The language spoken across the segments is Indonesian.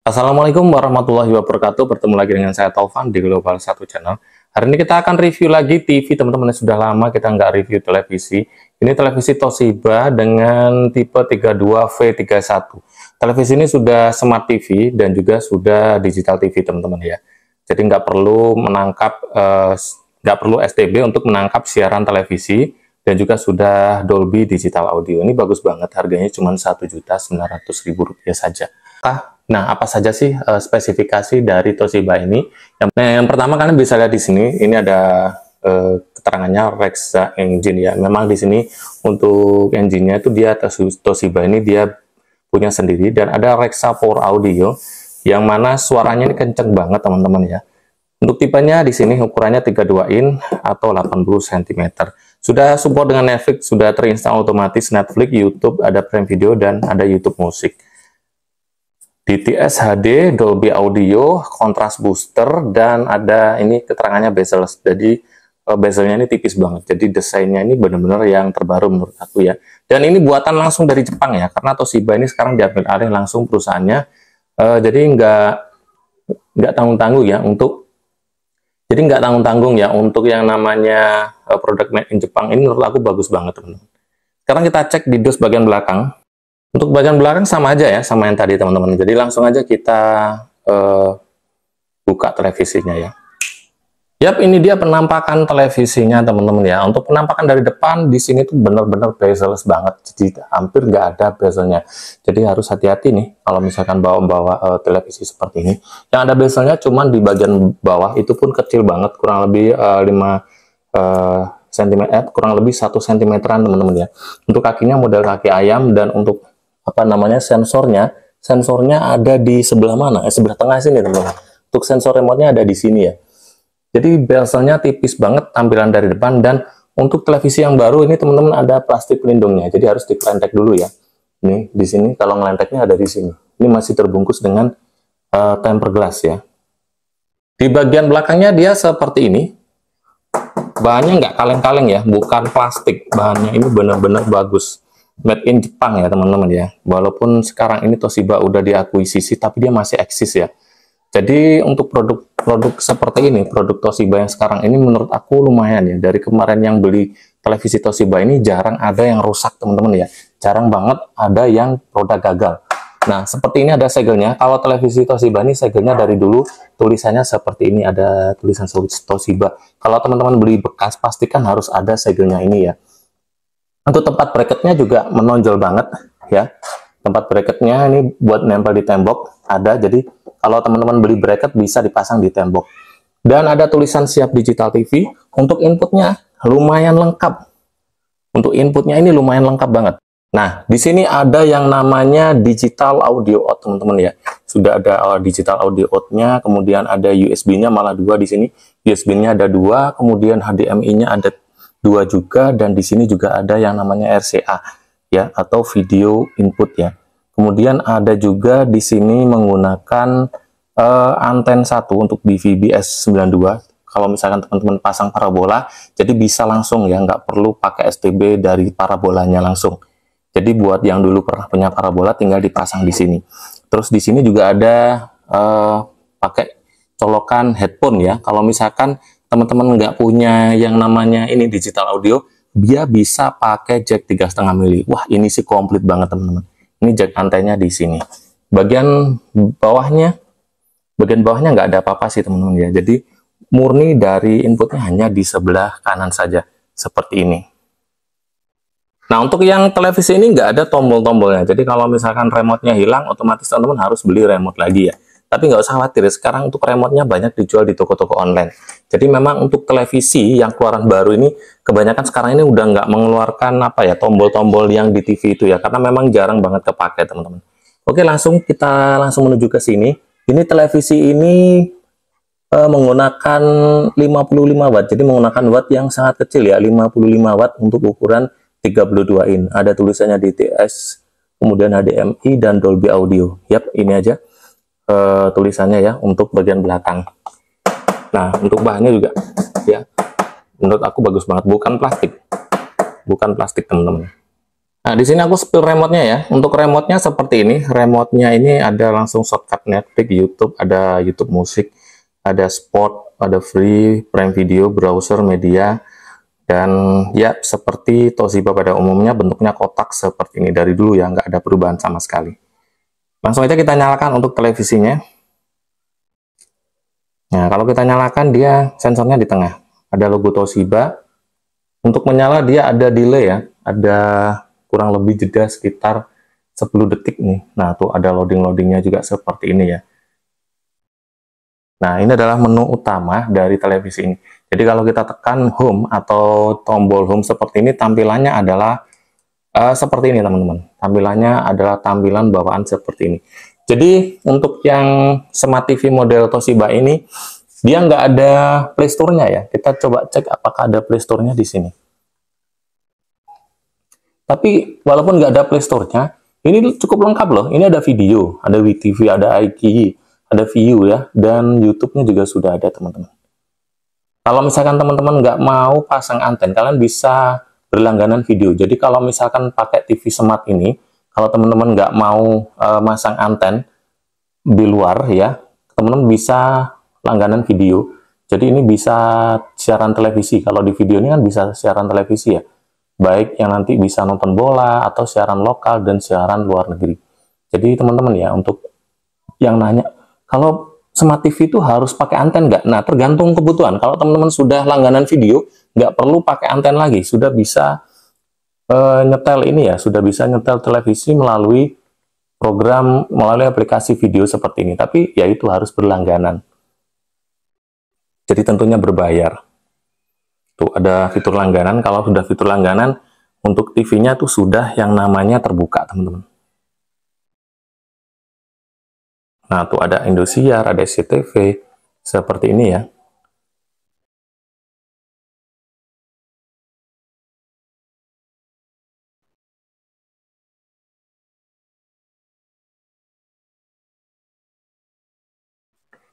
Assalamualaikum warahmatullahi wabarakatuh. Bertemu lagi dengan saya Taufan di Global 1 Channel. Hari ini kita akan review lagi TV, teman-teman. Sudah lama kita nggak review televisi. Ini televisi Toshiba dengan tipe 32V31. Televisi ini sudah Smart TV dan juga sudah Digital TV, teman-teman ya. Jadi nggak perlu nggak perlu STB untuk menangkap siaran televisi, dan juga sudah Dolby Digital Audio. Ini bagus banget, harganya cuma Rp1.900.000 saja. Nah, apa saja sih spesifikasi dari Toshiba ini? Yang pertama, kalian bisa lihat di sini, ini ada keterangannya Rexa Engine ya. Memang di sini untuk engine-nya itu dia Toshiba ini dia punya sendiri, dan ada Rexa Power Audio yang mana suaranya ini kenceng banget, teman-teman ya. Untuk tipenya di sini ukurannya 32 in atau 80 cm. Sudah support dengan Netflix, sudah terinstall otomatis Netflix, YouTube, ada Prime Video, dan ada YouTube Musik. DTS HD, Dolby Audio, kontras booster, dan ada ini keterangannya bezel. Jadi bezelnya ini tipis banget. Jadi desainnya ini benar-benar yang terbaru menurut aku ya. Dan ini buatan langsung dari Jepang ya, karena Toshiba ini sekarang diambil alih langsung perusahaannya. Jadi nggak tanggung-tanggung ya untuk yang namanya produk made in Jepang ini. Menurut aku bagus banget, teman-teman. Sekarang kita cek di dos bagian belakang. Untuk bagian belakang sama aja ya, sama yang tadi, teman-teman. Jadi langsung aja kita buka televisinya ya. Yap, ini dia penampakan televisinya, teman-teman ya. Untuk penampakan dari depan, di sini tuh benar-benar bezel-less banget. Jadi hampir nggak ada bezelnya. Jadi harus hati-hati nih kalau misalkan bawa televisi seperti ini. Yang ada bezelnya cuman di bagian bawah, itu pun kecil banget, kurang lebih 5 cm, kurang lebih 1 cm-an, teman-teman ya. Untuk kakinya model kaki ayam, dan untuk sensornya ada di sebelah mana? Sebelah tengah sini, teman-teman. Untuk sensor remote-nya ada di sini ya. Jadi bezelnya tipis banget tampilan dari depan, dan untuk televisi yang baru ini, teman-teman, ada plastik pelindungnya. Jadi harus dikelentek dulu ya. Ini di sini, kalau ngelenteknya ada di sini. Ini masih terbungkus dengan tempered glass ya. Di bagian belakangnya dia seperti ini. Bahannya nggak kaleng-kaleng ya, bukan plastik. Bahannya ini benar-benar bagus. Made in Jepang ya, teman-teman ya. Walaupun sekarang ini Toshiba udah diakuisisi, tapi dia masih eksis ya. Jadi untuk produk seperti ini, produk Toshiba yang sekarang ini menurut aku lumayan ya. Dari kemarin yang beli televisi Toshiba ini jarang ada yang rusak, teman-teman ya. Jarang banget ada yang produk gagal. Nah, seperti ini ada segelnya. Kalau televisi Toshiba ini segelnya dari dulu tulisannya seperti ini, ada tulisan Toshiba. Kalau teman-teman beli bekas, pastikan harus ada segelnya ini ya. Untuk tempat bracketnya juga menonjol banget ya. Tempat bracketnya ini buat nempel di tembok ada. Jadi kalau teman-teman beli bracket bisa dipasang di tembok. Dan ada tulisan siap digital TV. Untuk inputnya lumayan lengkap. Untuk inputnya ini lumayan lengkap banget. Nah, di sini ada yang namanya digital audio out, teman-teman ya. Sudah ada digital audio out-nya, kemudian ada USB-nya malah 2 di sini. USB-nya ada 2, kemudian HDMI-nya ada 2 juga, dan di sini juga ada yang namanya RCA ya, atau video input ya. Kemudian ada juga di sini menggunakan anten 1 untuk DVB-S92. Kalau misalkan teman-teman pasang parabola, jadi bisa langsung ya, nggak perlu pakai STB dari parabolanya langsung. Jadi buat yang dulu pernah punya parabola, tinggal dipasang di sini. Terus di sini juga ada pakai colokan headphone ya. Kalau misalkan teman-teman nggak punya yang namanya ini digital audio, dia bisa pakai jack 3,5 mili. Wah, ini sih komplit banget, teman-teman. Ini jack antenya di sini. Bagian bawahnya nggak ada apa-apa sih, teman-teman ya. Jadi murni dari inputnya hanya di sebelah kanan saja, seperti ini. Nah, untuk yang televisi ini nggak ada tombol-tombolnya. Jadi kalau misalkan remote-nya hilang, otomatis teman-teman harus beli remote lagi ya. Tapi nggak usah khawatir, sekarang untuk remote-nya banyak dijual di toko-toko online. Jadi memang untuk televisi yang keluaran baru ini, kebanyakan sekarang ini udah nggak mengeluarkan tombol-tombol yang di TV itu ya, karena memang jarang banget kepake, teman-teman. Oke, kita langsung menuju ke sini. Ini televisi ini menggunakan 55 watt, jadi menggunakan watt yang sangat kecil ya, 55 watt untuk ukuran 32 in. Ada tulisannya DTS, kemudian HDMI, dan Dolby Audio. Yap, ini aja tulisannya ya untuk bagian belakang. Nah, untuk bahannya juga ya menurut aku bagus banget, bukan plastik, teman-teman. Nah, di sini aku spill remote-nya ya. Untuk remote-nya seperti ini. Remote-nya ini ada langsung shortcut Netflix, YouTube, ada YouTube musik, ada sport, ada free, Prime Video, browser, media, dan ya seperti Toshiba pada umumnya bentuknya kotak seperti ini dari dulu ya, nggak ada perubahan sama sekali. Langsung aja kita nyalakan untuk televisinya. Nah, kalau kita nyalakan dia sensornya di tengah. Ada logo Toshiba. Untuk menyala dia ada delay ya, ada kurang lebih jeda sekitar 10 detik nih. Nah, tuh ada loading-loadingnya juga seperti ini ya. Nah, ini adalah menu utama dari televisi ini. Jadi kalau kita tekan home atau tombol home seperti ini, tampilannya adalah seperti ini teman-teman. Tampilannya adalah tampilan bawaan seperti ini. Jadi untuk yang Smart TV model Toshiba ini, dia nggak ada Play Store-nya ya. Kita coba cek apakah ada Play Store-nya di sini. Tapi walaupun nggak ada Play Store-nya, ini cukup lengkap loh. Ini ada video, ada WTV, ada iQIYI, ada Viu ya, dan YouTube-nya juga sudah ada teman-teman. Kalau misalkan teman-teman nggak mau pasang anten, kalian bisa berlangganan video. Jadi kalau misalkan pakai TV Smart ini, kalau teman-teman nggak mau masang anten di luar ya, teman-teman bisa langganan video. Jadi ini bisa siaran televisi. Kalau di video ini kan bisa siaran televisi ya. Baik yang nanti bisa nonton bola atau siaran lokal dan siaran luar negeri. Jadi teman-teman ya, untuk yang nanya, kalau Smart TV itu harus pakai anten nggak? Nah, tergantung kebutuhan. Kalau teman-teman sudah langganan video, nggak perlu pakai anten lagi. Sudah bisa nyetel ini ya, sudah bisa nyetel televisi melalui program, melalui aplikasi video seperti ini. Tapi ya itu harus berlangganan. Jadi tentunya berbayar. Tuh ada fitur langganan. Kalau sudah fitur langganan, untuk TV-nya tuh sudah yang namanya terbuka, teman-teman. Nah, tuh ada Indosiar, ada SCTV, seperti ini ya.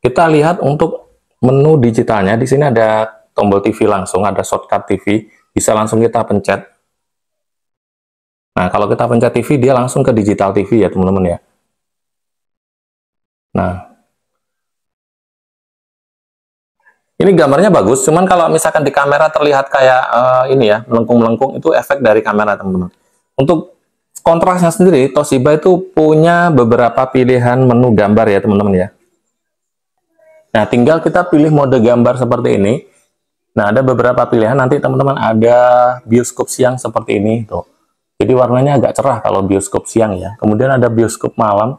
Kita lihat untuk menu digitalnya, di sini ada tombol TV langsung, ada shortcut TV, bisa langsung kita pencet. Nah, kalau kita pencet TV, dia langsung ke digital TV ya, teman-teman ya. Nah, ini gambarnya bagus, cuman kalau misalkan di kamera terlihat kayak ini ya, melengkung-melengkung, itu efek dari kamera, teman-teman. Untuk kontrasnya sendiri, Toshiba itu punya beberapa pilihan menu gambar ya, teman-teman ya. Nah, tinggal kita pilih mode gambar seperti ini. Nah, ada beberapa pilihan, nanti teman-teman ada bioskop siang seperti ini, tuh. Jadi warnanya agak cerah kalau bioskop siang ya. Kemudian ada bioskop malam.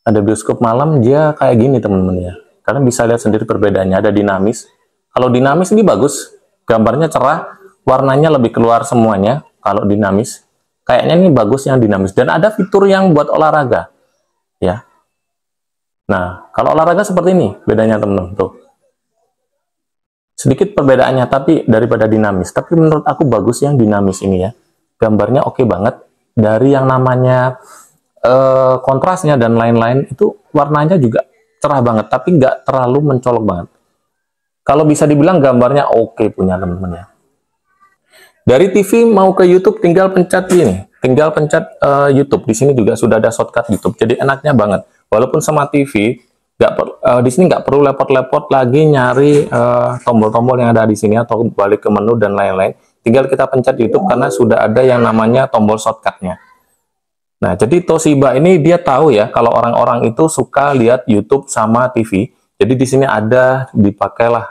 Ada bioskop malam, dia kayak gini teman-teman ya. Kalian bisa lihat sendiri perbedaannya, ada dinamis. Kalau dinamis ini bagus, gambarnya cerah, warnanya lebih keluar semuanya. Kalau dinamis, kayaknya ini bagus yang dinamis. Dan ada fitur yang buat olahraga, ya. Nah, kalau olahraga seperti ini, bedanya teman-teman, tuh. Sedikit perbedaannya, tapi daripada dinamis. Tapi menurut aku bagus yang dinamis ini ya. Gambarnya oke banget. Dari yang namanya kontrasnya dan lain-lain, itu warnanya juga cerah banget, tapi nggak terlalu mencolok banget. Kalau bisa dibilang gambarnya oke punya teman-teman ya. Dari TV mau ke YouTube tinggal pencet ini, tinggal pencet YouTube. Di sini juga sudah ada shortcut YouTube, jadi enaknya banget. Walaupun Smart TV, di sini nggak perlu lepot-lepot lagi nyari tombol-tombol yang ada di sini atau balik ke menu dan lain-lain. Tinggal kita pencet YouTube karena sudah ada yang namanya tombol shortcutnya. Nah, jadi Toshiba ini dia tahu ya kalau orang-orang itu suka lihat YouTube sama TV. Jadi di sini ada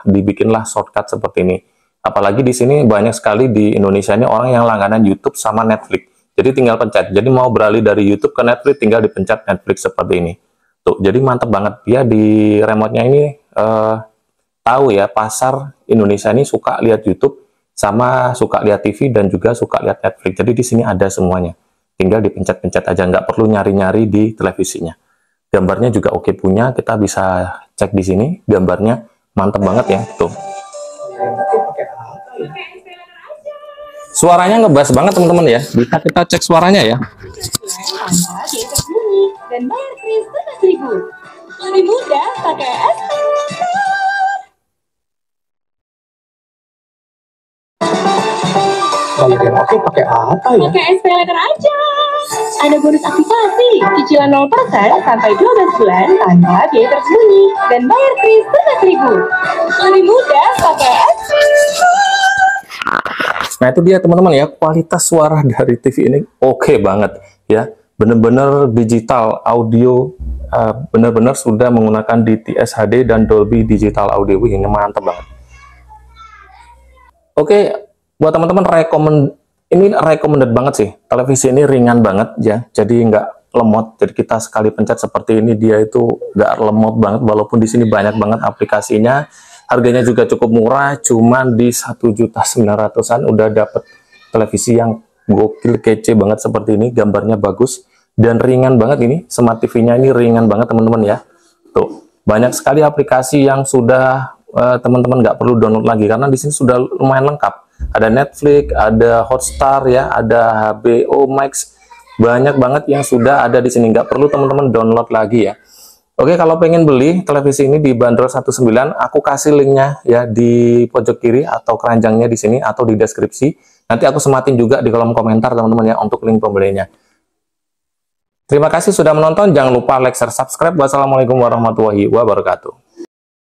dibikinlah shortcut seperti ini. Apalagi di sini banyak sekali di Indonesia ini orang yang langganan YouTube sama Netflix. Jadi tinggal pencet. Jadi mau beralih dari YouTube ke Netflix tinggal dipencet Netflix seperti ini. Tuh, jadi mantap banget dia di remote-nya ini tahu ya pasar Indonesia ini suka lihat YouTube sama suka lihat TV dan juga suka lihat Netflix. Jadi di sini ada semuanya. Tinggal dipencet-pencet aja, nggak perlu nyari-nyari di televisinya. Gambarnya juga oke punya, kita bisa cek di sini, gambarnya mantep banget ya, tuh. Suaranya ngebas banget teman-teman ya, bisa kita cek suaranya ya. Anda diajak bunyi dan bayar kris 11.000. Lebih mudah pakai Bayar yang oke pakai apa ya? Pakai SPLetter aja. Ada bonus aktivasi, cicilan 0% sampai 12 bulan tanpa biaya tersembunyi. Dan bayar kris tunai 1.000. Lebih mudah pakai Nah itu dia teman-teman ya, kualitas suara dari TV ini oke banget ya, bener-bener digital audio, bener-bener sudah menggunakan DTS HD dan Dolby Digital Audio. Wih, ini mantap banget. Oke, buat teman-teman ini recommended banget sih. Televisi ini ringan banget ya, jadi nggak lemot. Jadi kita sekali pencet seperti ini dia itu nggak lemot banget, walaupun di sini banyak banget aplikasinya. Harganya juga cukup murah, cuman di 1.900.000-an udah dapet televisi yang gokil, kece banget seperti ini, gambarnya bagus dan ringan banget ini. Smart TV-nya ini ringan banget teman-teman ya. Tuh, banyak sekali aplikasi yang sudah teman-teman nggak perlu download lagi karena di sini sudah lumayan lengkap. Ada Netflix, ada Hotstar ya, ada HBO Max, banyak banget yang sudah ada di sini, nggak perlu teman-teman download lagi ya. Oke, kalau pengen beli televisi ini dibanderol 19, aku kasih linknya ya di pojok kiri atau keranjangnya di sini atau di deskripsi. Nanti aku sematin juga di kolom komentar teman-teman ya untuk link pembelinya. Terima kasih sudah menonton, jangan lupa like, share, subscribe. Wassalamualaikum warahmatullahi wabarakatuh.